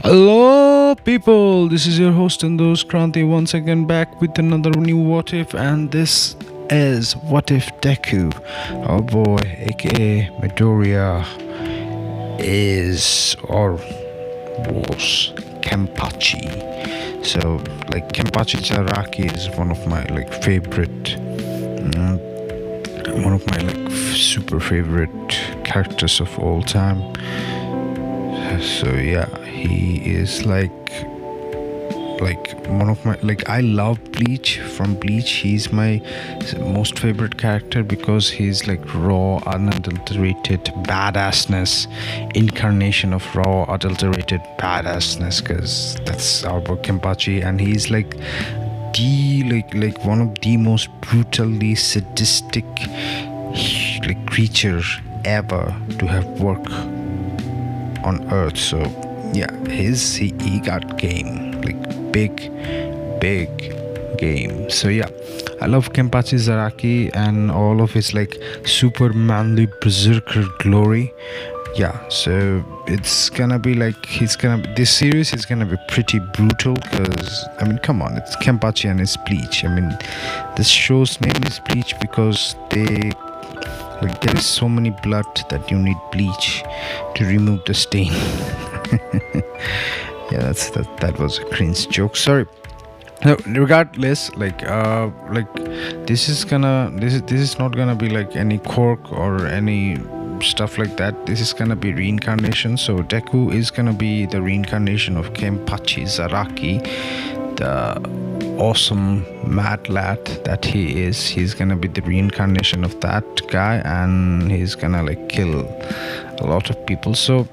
Hello, people. This is your host and host Kranti once again back with another new What If, and this is What If Deku, our boy, aka Midoriya, is or was Kenpachi. So, Kenpachi Zaraki is one of my favorite, one of my super favorite characters of all time. So yeah, he is one of my I love Bleach. From Bleach, he's my most favorite character because he's raw, unadulterated badassness, incarnation of raw, adulterated badassness. Because that's our boy Kenpachi, and he's one of the most brutally sadistic creature ever to have worked on Earth. So yeah, he got game, big game. So yeah, I love Kenpachi Zaraki and all of his super manly berserker glory. Yeah, so it's gonna be this series is gonna be pretty brutal because come on, it's Kenpachi and it's Bleach. This show's name is Bleach because there is so many blood that you need bleach to remove the stain. Yeah, that was a cringe joke. Sorry. No, regardless, this is not gonna be any quirk or any stuff like that. This is gonna be reincarnation. So Deku is gonna be the reincarnation of Kenpachi Zaraki, the awesome mad lad that he is. He's gonna be the reincarnation of that guy, and he's gonna kill a lot of people. So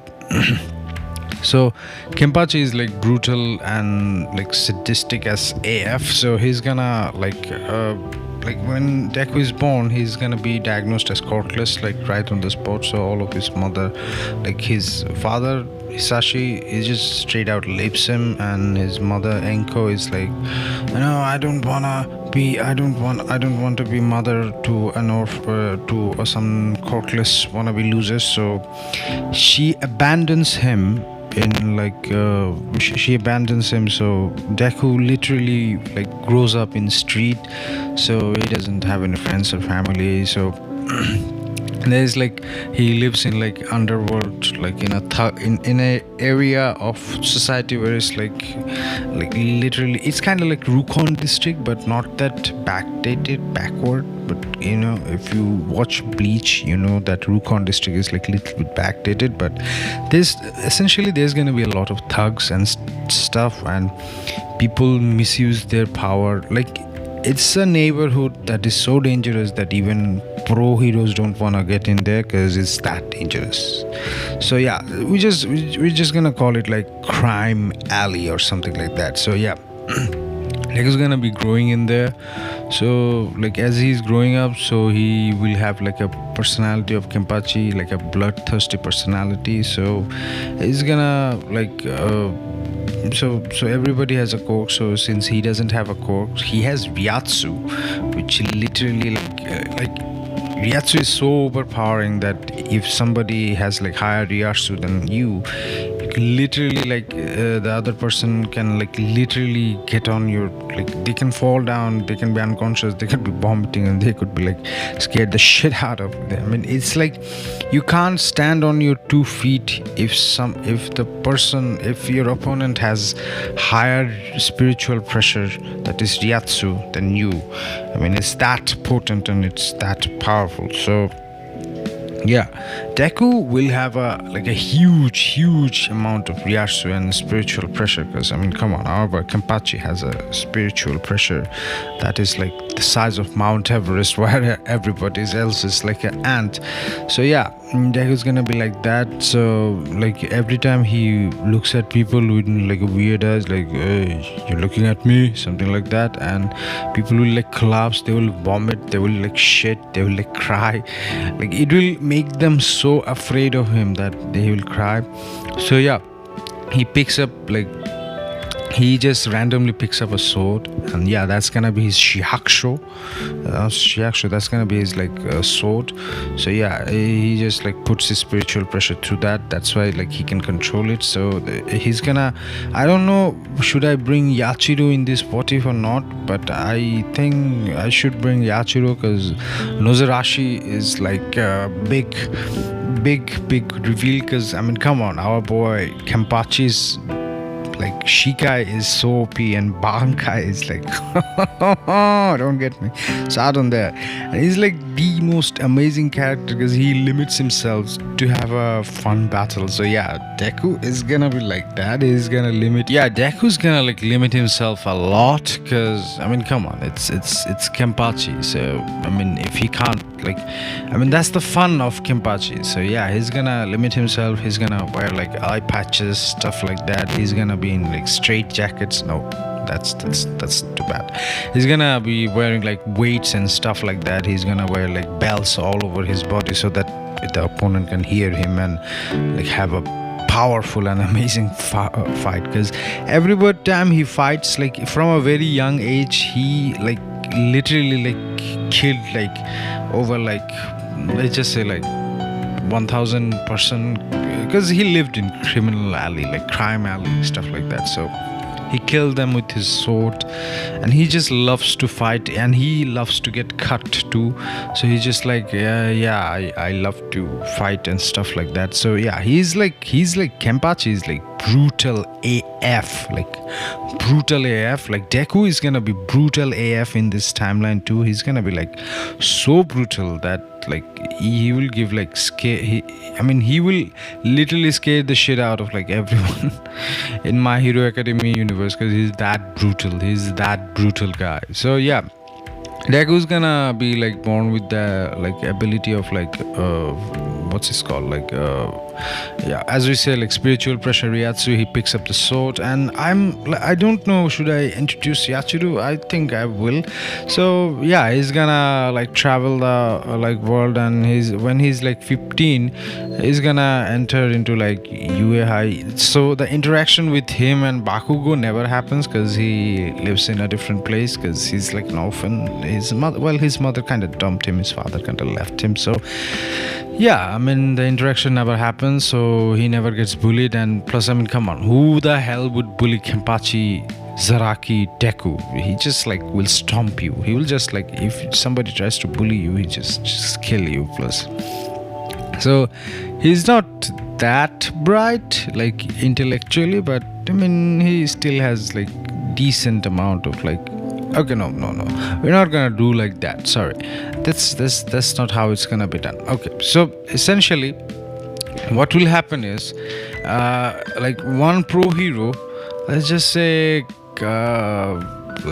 so Kenpachi is brutal and sadistic as AF. So he's gonna when Deku is born, he's gonna be diagnosed as corkless right on the spot. So all of his mother, his father Hisashi, is just straight out lips him, and his mother Enko is no, I don't want to be mother to some corkless wannabe losers. So she abandons him she abandons him. So Deku literally grows up in street, so he doesn't have any friends or family. So there's he lives in underworld, in a area of society where it's literally it's kind of Rukon district, but not that backward. But if you watch Bleach, that Rukon district is little bit backdated. But there's gonna be a lot of thugs and stuff, and people misuse their power. It's a neighborhood that is so dangerous that even pro heroes don't want to get in there because it's that dangerous. So yeah, we're just gonna call it crime alley or something like that. So yeah, Deku's gonna be growing in there. So as he's growing up, so he will have a personality of Kenpachi, a bloodthirsty personality. So he's gonna so everybody has a quirk. So since he doesn't have a quirk, he has Ryatsu, which literally Ryatsu is so overpowering that if somebody has higher Ryatsu than you can literally the other person can literally get on your they can fall down, they can be unconscious, they could be vomiting, and they could be scared the shit out of them. It's you can't stand on your 2 feet if your opponent has higher spiritual pressure, that is Ryatsu, than you. It's that potent and it's that powerful. So yeah, Deku will have a huge amount of Ryatsu and spiritual pressure, because come on, our boy Kenpachi has a spiritual pressure that is the size of Mount Everest, where everybody else is an ant. So yeah, Deku's gonna be like that. So every time he looks at people with a weird eyes, hey, you're looking at me, something like that, and people will collapse, they will vomit, they will shit, they will cry. It will make them so afraid of him that they will cry. So yeah, he picks up he just randomly picks up a sword, and yeah, that's gonna be his shihakusho. That's gonna be his like sword. So yeah, he just like puts his spiritual pressure through that. That's why like he can control it. So he's gonna, I don't know, should I bring Yachiro in this what if or not, but I think I should bring Yachiro because Nozarashi is like a big reveal. Because I mean, come on, our boy Kenpachi's like Shikai is so OP and Bankai is like don't get me start on there. And he's like the most amazing character because he limits himself to have a fun battle. So yeah, Deku is gonna be like that. He's gonna Deku's gonna like limit himself a lot because I mean, come on, it's Kenpachi. So I mean, if he can't like, I mean, that's the fun of Kenpachi. So yeah, he's gonna limit himself. He's gonna wear like eye patches, stuff like that. He's gonna be in like straight jackets. No, that's too bad. He's gonna be wearing like weights and stuff like that. He's gonna wear like belts all over his body so that the opponent can hear him and like have a powerful and amazing fight. Because every time he fights, like from a very young age, he like literally like killed like over like, let's just say like 1,000 person, because he lived in criminal alley, like crime alley, stuff like that. So he killed them with his sword, and he just loves to fight, and he loves to get cut too. So he's just like, I love to fight and stuff like that. So yeah, he's like Kenpachi is like brutal AF, like brutal AF. Like Deku is gonna be brutal AF in this timeline too. He's gonna be like so brutal that like he will give like scare. He will literally scare the shit out of like everyone in My Hero Academia universe because he's that brutal. He's that brutal guy. So yeah, Deku's gonna be like born with the like ability of like what's it called, like as we say, like spiritual pressure Ryatsu. He picks up the sword, and I don't know, should I introduce Yachiro? I think I will. So yeah, he's gonna like travel the like world, and when he's like 15, he's gonna enter into like UA High. So the interaction with him and Bakugo never happens because he lives in a different place, because he's like an orphan. His mother kind of dumped him, his father kind of left him. So yeah, I mean, the interaction never happens, so he never gets bullied. And plus, I mean, come on, who the hell would bully Kenpachi, Zaraki, Deku? He just like will stomp you. He will just like, if somebody tries to bully you, he just kill you. Plus, so he's not that bright like intellectually, but I mean, he still has like decent amount of like, okay, no, we're not gonna do like that, sorry, that's not how it's gonna be done. Okay, so essentially what will happen is like one pro hero, let's just say Gunhead,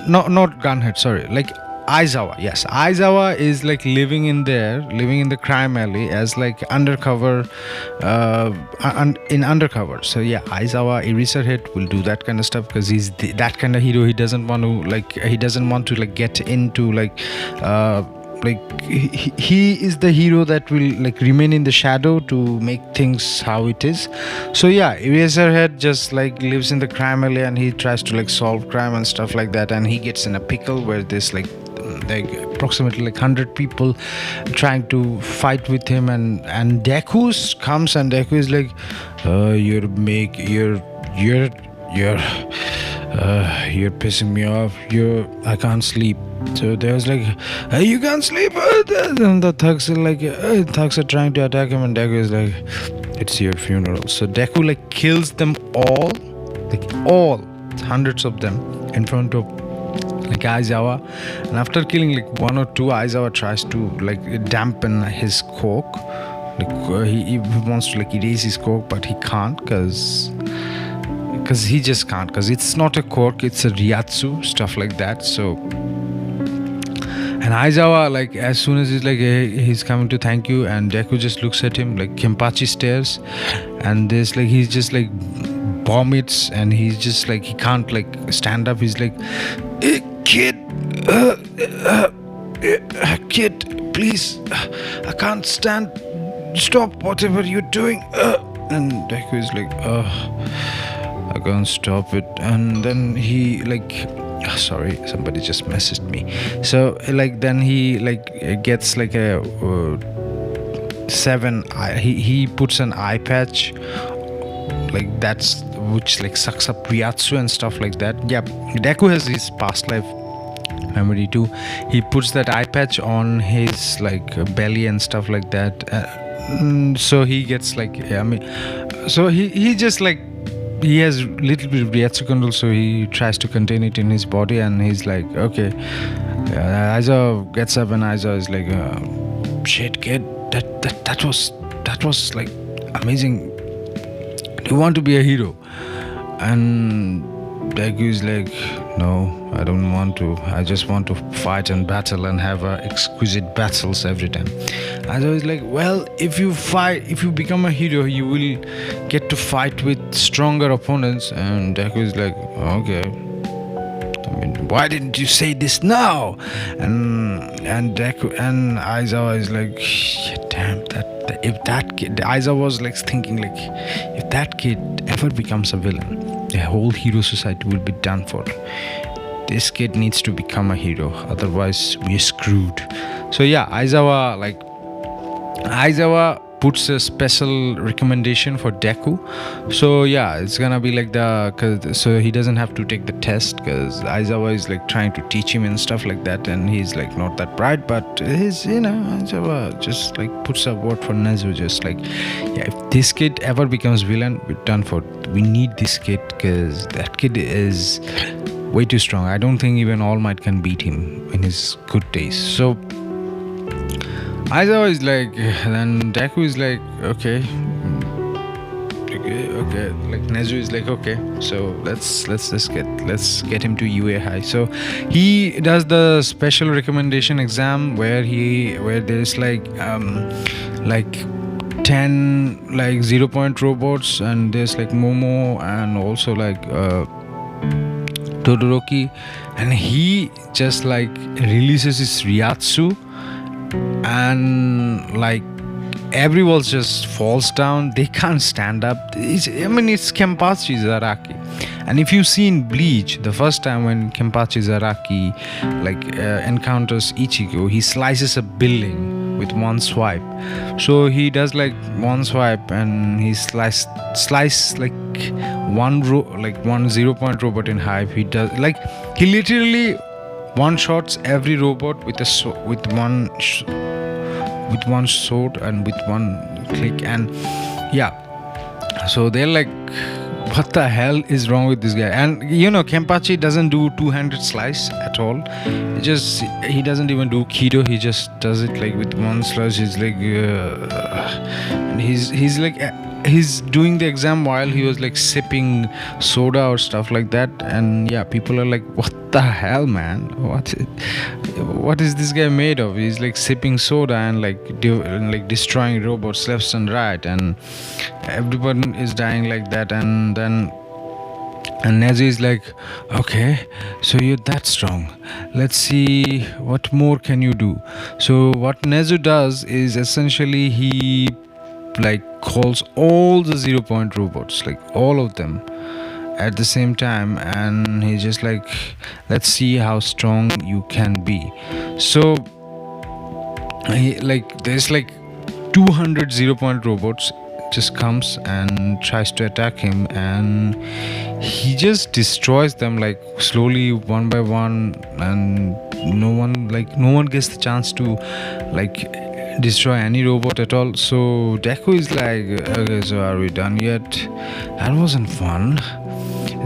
not Gunhead, sorry, like Aizawa. Yes, Aizawa is like living in the crime alley as like undercover, in undercover. So yeah, Aizawa Eraserhead will do that kind of stuff because he's that kind of hero. He doesn't want to get into like he is the hero that will like remain in the shadow to make things how it is. So yeah, Eraserhead just like lives in the crime alley, and he tries to like solve crime and stuff like that, and he gets in a pickle where this like approximately like 100 people trying to fight with him, and Deku comes, and Deku is like, you're pissing me off, I can't sleep. So there's like, hey, you can't sleep, and the thugs are trying to attack him, and Deku is like, it's your funeral. So Deku like kills them all, hundreds of them in front of like Aizawa, and after killing like one or two, Aizawa tries to like dampen his coke, like he wants to like erase his coke, but he can't because he just can't, because it's not a cork, it's a Ryatsu, stuff like that. So, and Aizawa, like as soon as he's like, hey, he's coming to thank you, and Deku just looks at him, like Kenpachi stares, and there's like, he's just like vomits, and he's just like, he can't like stand up. He's like, kid, kid, please, I can't stand. stop whatever you're doing. And Deku is like, I can't stop it. And then he like, sorry, somebody just messaged me. So like then he like gets like a he puts an eye patch, like that's which like sucks up Ryatsu and stuff like that. Yeah, Deku has his past life memory too. He puts that eye patch on his like belly and stuff like that. So he gets like, I mean, so he just like, he has little bit of Ryatsu control, so he tries to contain it in his body, and he's like, okay. Aizawa gets up, and Aizawa is like, shit, kid, that was like amazing. Do you want to be a hero? And Deku is like, no, I don't want to. I just want to fight and battle and have exquisite battles every time. Aizawa is like, well, if you become a hero, you will get to fight with stronger opponents. And Deku is like, okay. I mean, why didn't you say this now? And Deku and Aizawa is like, shit, damn, if that kid, Aizawa was like thinking like, if that kid ever becomes a villain, the whole hero society will be done for. This kid needs to become a hero, otherwise we're screwed. So yeah, Aizawa puts a special recommendation for Deku. So yeah, it's gonna be like so he doesn't have to take the test, because Aizawa is like trying to teach him and stuff like that, and he's like not that bright, but Aizawa just like puts a word for Nezu, just like, yeah, if this kid ever becomes villain, we're done for. We need this kid, because that kid is way too strong. I don't think even All Might can beat him in his good days. So Aizawa is like, then Deku is like, okay, like Nezu is like, okay, so let's get him to UA high. So he does the special recommendation exam where there's like 10 like 0-point robots, and there's like Momo and also like Todoroki, and he just like releases his Ryatsu, and like everyone just falls down. They can't stand up. It's Kenpachi Zaraki. And if you've seen Bleach, the first time when Kenpachi Zaraki like encounters Ichigo, he slices a building with one swipe. So he does like one swipe, and he slice like one 0-point robot in half. He does like, he literally one shots every robot with one sword and with one click. And yeah, so they're like, what the hell is wrong with this guy? And Kenpachi doesn't do two-handed slice at all. He doesn't even do keto. He just does it like with one slice. He's like and he's like, he's doing the exam while he was like sipping soda or stuff like that. And yeah, people are like, what the hell, man, what is this guy made of? He's like sipping soda and like destroying robots left and right, and everyone is dying like that. And then Nezu is like, okay, so you're that strong, let's see what more can you do. So what Nezu does is essentially he like calls all the 0-point robots, like all of them at the same time, and he's just like, let's see how strong you can be. So there's like 200 0-point robots just comes and tries to attack him, and he just destroys them like slowly one by one, and no one gets the chance to like destroy any robot at all. So Deku is like, okay, so are we done yet? That wasn't fun.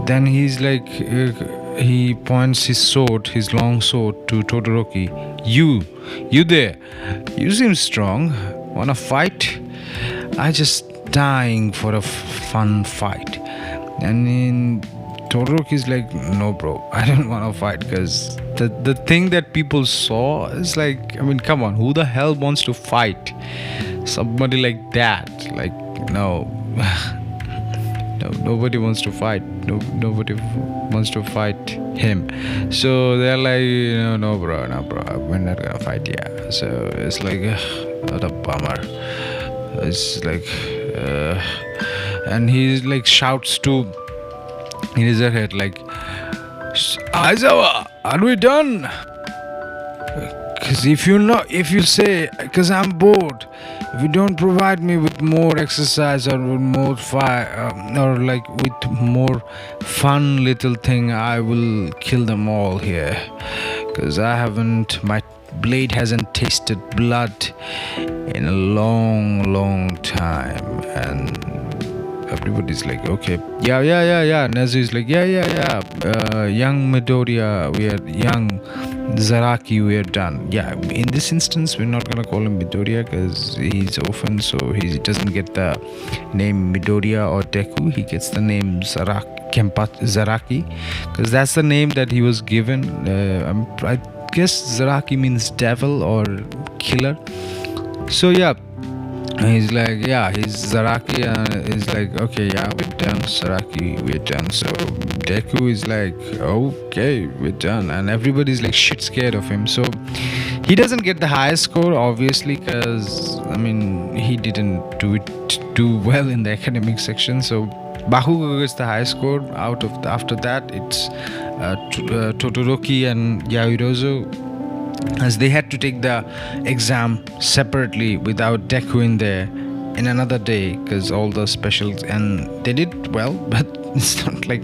Then he's like, he points his long sword to Todoroki. You there, you seem strong, wanna fight? I just dying for a fun fight. And then Todoroki is like, no bro, I don't wanna fight, because the thing that people saw is like, I mean, come on, who the hell wants to fight somebody like that? Like, no. No, nobody wants to fight. Nobody wants to fight him. So they're like, no bro, we're not gonna fight. Yeah. So it's like, what a bummer. It's like, and he like shouts to in his head like, Aizawa, are we done? Because if you say, because I'm bored, if you don't provide me with more exercise or with more fire, or like with more fun little thing, I will kill them all here. Because my blade hasn't tasted blood in a long time. And everybody's like, okay, yeah. Nezu is like, yeah. Young Midoriya, we are young. Zaraki, we are done. Yeah, in this instance, we're not gonna call him Midoriya because he's orphan, so he doesn't get the name Midoriya or Deku. He gets the name Zaraki, because that's the name that he was given. I guess Zaraki means devil or killer. So yeah. He's like, yeah, he's Zaraki, and he's like, okay, yeah, we're done, Zaraki, we're done. So Deku is like, okay, we're done, and everybody's like shit scared of him. So he doesn't get the highest score, obviously, because he didn't do well in the academic section. So Bakugo gets the highest score. After that, it's Todoroki and Yaoyorozu, as they had to take the exam separately without Deku in there in another day, because all the specials, and they did well, but it's not like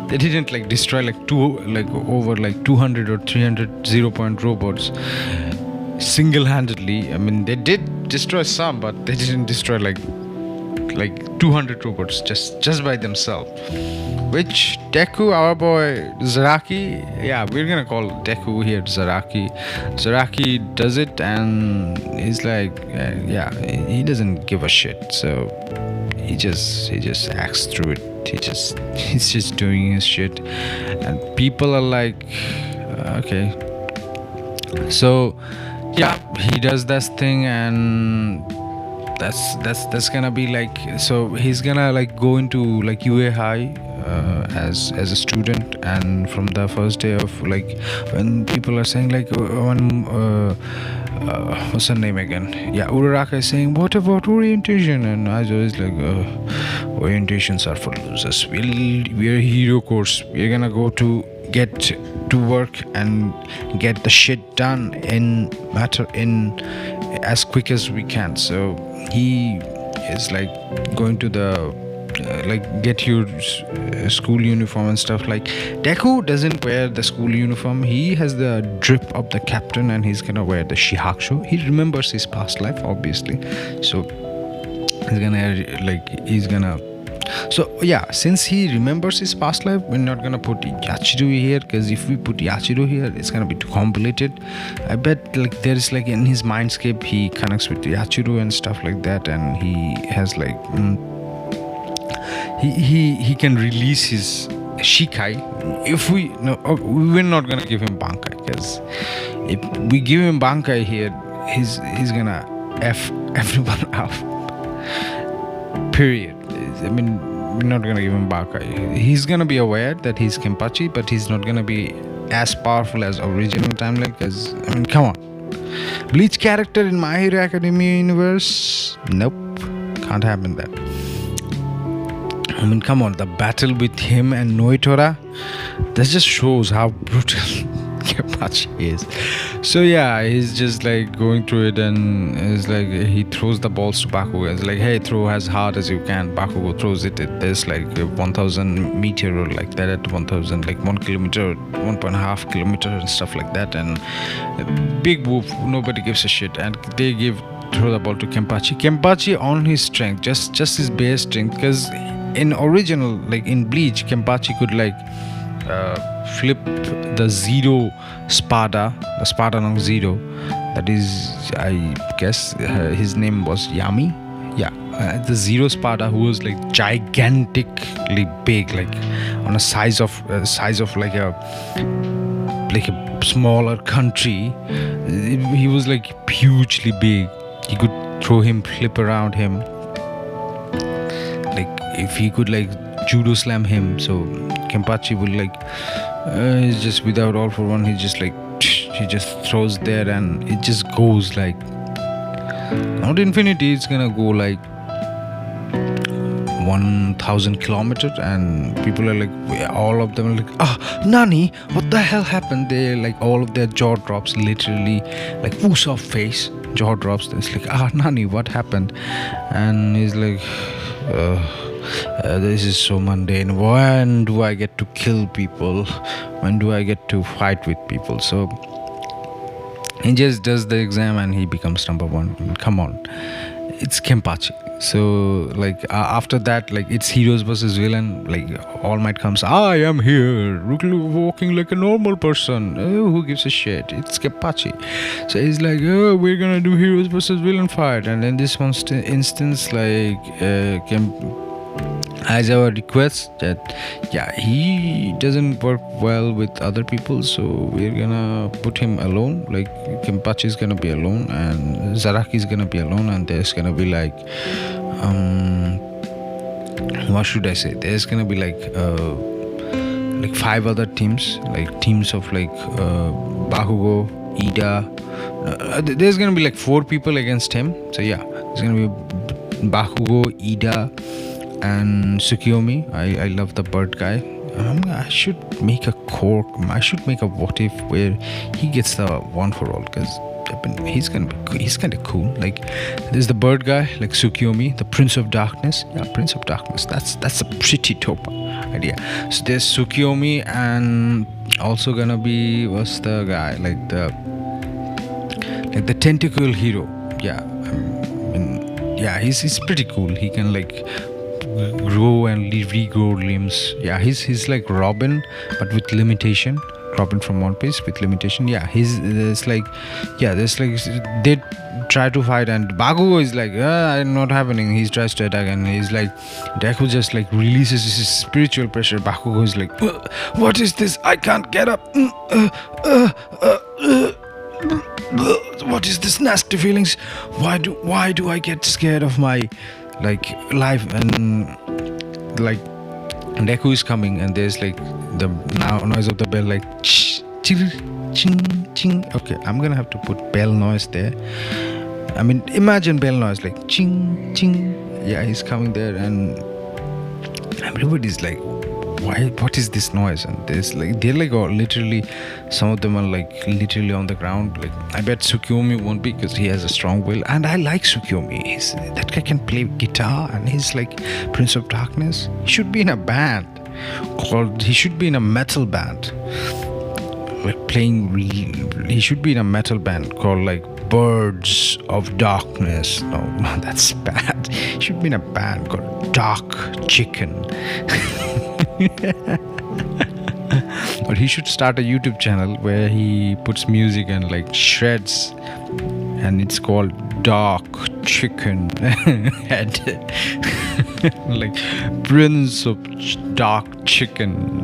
they didn't like destroy over 200 or 300 0-point robots single-handedly. They did destroy some, but they didn't destroy like 200 robots just by themselves. Which Deku, our boy Zaraki, yeah, we're gonna call Deku here Zaraki. Zaraki does it, and he's like, he doesn't give a shit. So he just acts through it. He's just doing his shit, and people are like, okay. So yeah, he does this thing, and that's gonna be like, so he's gonna like go into like UA High as a student. And from the first day of like, when people are saying like, what's her name again, Uraraka is saying, what about orientation, and I was always like, orientations are for losers. We're a hero course, we're gonna go to get to work and get the shit done in as quick as we can. So he is like going to the get your school uniform and stuff. Like Deku doesn't wear the school uniform. He has the drip of the captain, and he's gonna wear the shihakusho. He remembers his past life, obviously, so he's gonna so yeah, since he remembers his past life, we're not gonna put Yachiru here, because if we put Yachiru here, it's gonna be too complicated. I bet like there's like in his mindscape he connects with Yachiru and stuff like that, and he has like he can release his Shikai. If we're not gonna give him Bankai, because if we give him Bankai here, he's gonna F everyone out. Period. We're not gonna give him Bankai. He's gonna be aware that he's Kenpachi, but he's not gonna be as powerful as original timeline, because come on. Bleach character in My Hero Academia universe? Nope. Can't happen that. Come on, the battle with him and Noitora, that just shows how brutal Kenpachi is. So yeah, he's just like going through it, and it's like he throws the balls to Bakugo. It's like, hey, throw as hard as you can. Bakugo throws it. There's like 1,000 meter or like that at 1,000, like 1 kilometer, 1.5 kilometer and stuff like that. And big whoop, nobody gives a shit. And they throw the ball to Kenpachi. Kenpachi on his strength, just his base strength, because in original, like in Bleach, Kenpachi could like flip the Zero Spada, the Spada no Zero. That is, I guess his name was Yami. Yeah, the Zero Spada, who was like gigantically big, like on a size of like a smaller country. He was like hugely big. He could throw him, flip around him. Like if he could like judo slam him, so Kenpachi would like he's just without all for one, he just throws there, and it just goes like not infinity, it's gonna go like 1,000 kilometers, and people are like, all of them are like, Nani, what the hell happened? They like, all of their jaw drops, literally like Usopp face, jaw drops. It's like, Nani, what happened? And he's like, this is so mundane. When do I get to kill people? When do I get to fight with people? So he just does the exam and he becomes number one. I mean, come on, it's Kenpachi. So like after that, like it's heroes versus villain. Like All Might comes, I am here, walking like a normal person. Who gives a shit? It's Kenpachi. So he's like, we're gonna do heroes versus villain fight. And in this one instance, like as our request that he doesn't work well with other people, so we're gonna put him alone. Like Kenpachi is gonna be alone and Zaraki is gonna be alone, and there's gonna be like what should I say, there's gonna be like 5 other teams, like teams of like Bakugo, Ida. There's gonna be like 4 people against him. So there's gonna be Bakugo, Ida, and Tsukiyomi. I love the bird guy. I should make a what if where he gets the one for all, because he's kind of cool. Like there's the bird guy, like Tsukiyomi, the Prince of Darkness. Prince of Darkness. That's a pretty dope idea. So there's Tsukiyomi, and also gonna be what's the guy, like the tentacle hero. He's pretty cool. He can like grow and regrow limbs. He's like Robin, but with limitation. Robin from One Piece with limitation. There's like they try to fight, and Bakugo is like, not happening. He tries to attack, and he's like, Deku just like releases his spiritual pressure. Bakugo is like, what is this? I can't get up. What is this nasty feelings? Why do I get scared of my like life? And like Deku is coming, and there's like the noise of the bell, like ching ching. Okay, I'm gonna have to put bell noise there. I mean, imagine bell noise like ching ching. He's coming there, and everybody's like, what is this noise? And there's like, they're like literally, some of them are like literally on the ground. Like I bet Tsukiyomi won't be, because he has a strong will, and I like Tsukiyomi. That guy can play guitar, and he's like Prince of Darkness. He should be in a band he should be in a metal band, like he should be in a metal band called like Birds of Darkness. No, that's bad. He should be in a band called Dark Chicken. But he should start a YouTube channel where he puts music and like shreds, and it's called Dark Chicken Head. Like Prince of Dark Chicken.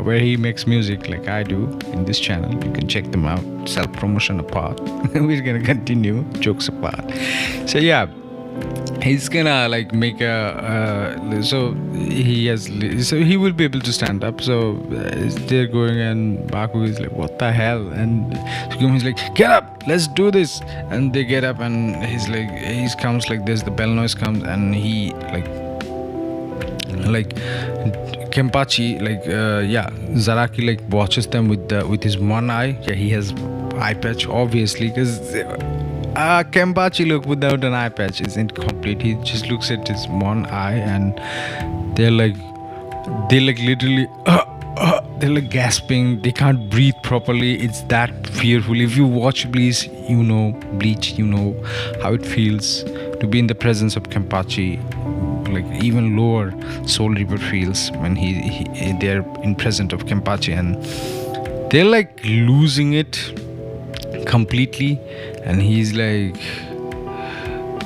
Where he makes music like I do in this channel. You can check them out. Self-promotion apart. We're gonna continue, jokes apart. So he's gonna like make so he will be able to stand up. So they're going, and Baku is like, what the hell? And Tsukiyomi's like, get up, let's do this. And they get up, and he comes like this, the bell noise comes, and he like Kenpachi, like Zaraki like watches them with his one eye. He has eye patch, obviously, because Kenpachi look without an eye patch is incomplete. He just looks at his one eye, and they're like literally they're like gasping. They can't breathe properly. It's that fearful. If you watch Bleach, you know how it feels to be in the presence of Kenpachi. Like even lower Soul Reaper feels when they're in presence of Kenpachi, and they're like losing it completely. And he's like,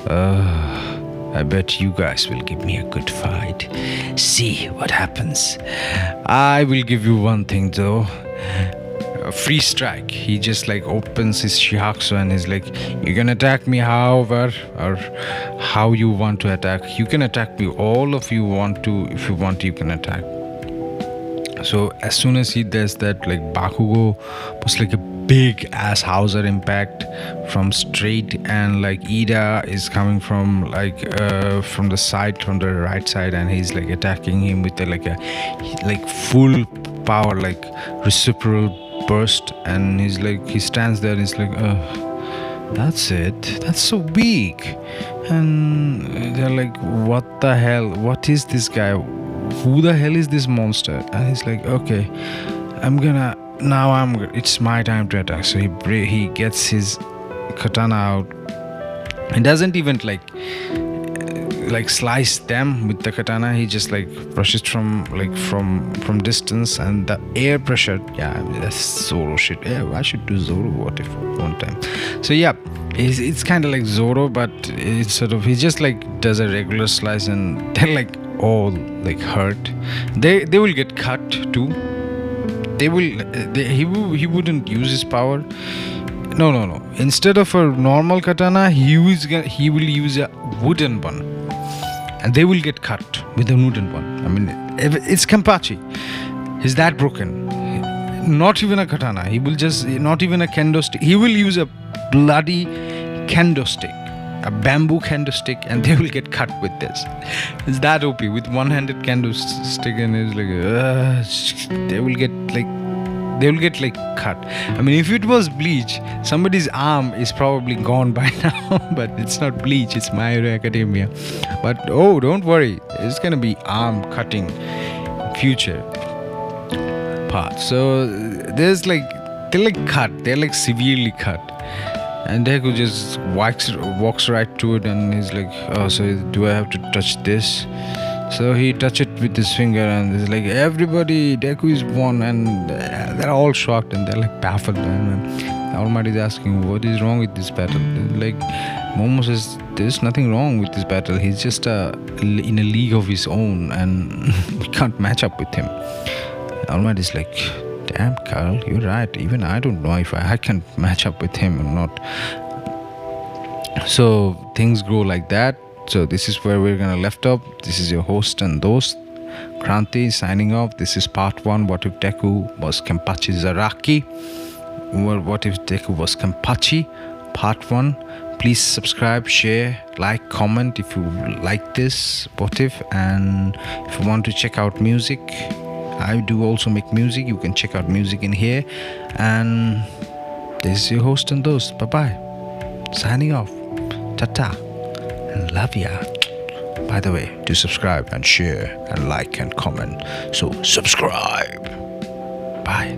I bet you guys will give me a good fight. See what happens. I will give you one thing though. A free strike. He just like opens his Shihatsu and is like, you can attack me however or how you want to attack. You can attack me all of you want to. If you want, you can attack. So as soon as he does that, like Bakugo was like a big ass Hauser impact from straight, and like Ida is coming from from the side, from the right side, and he's like attacking him with like full power, like reciprocal burst, and he stands there and he's like, that's it, that's so weak. And they're like, what the hell, what is this guy, who the hell is this monster? And he's like, okay, it's my time to attack. So he gets his katana out and doesn't even like slice them with the katana. He just like brushes from distance, and the air pressure, yeah, that's Zoro shit. Yeah, I should do Zoro what if one time. So yeah, it's kind of like Zoro, but it's sort of, he just like does a regular slice and they're like all like hurt. They will get cut too. He wouldn't use his power. No. Instead of a normal katana, he will use a wooden one, and they will get cut with a wooden one. I mean, it's Kenpachi. He's that broken. Not even a katana. He will just, not even a kendo stick. He will use a bloody kendo stick, a bamboo kendo stick, and they will get cut with this. It's that OP with one-handed kendo stick, and it's like they will get like cut. I mean, if it was Bleach, somebody's arm is probably gone by now. But it's not Bleach, it's My Hero Academia. But oh, don't worry, it's gonna be arm cutting future part. So they're cut, they're like severely cut. And Deku just walks right to it, and he's like, oh, so do I have to touch this? So he touched it with his finger, and it's like, everybody, Deku is won, and they're all shocked and they're like baffled. And Almighty is asking, what is wrong with this battle? And like Momo says, there's nothing wrong with this battle. He's just in a league of his own, and we can't match up with him. Almighty is like, damn, Carl, you're right. Even I don't know if I can match up with him or not. So things go like that. So this is where we're gonna left up. This is your host and host, Kranti, signing off. This is part 1. What if Deku was Kenpachi Zaraki? Well, what if Deku was Kenpachi? Part 1. Please subscribe, share, like, comment if you like this what if. And if you want to check out music, I do also make music. You can check out music in here. And this is your host and host. Bye-bye. Signing off. Ta-ta. And love ya. By the way, do subscribe and share and like and comment. So subscribe. Bye.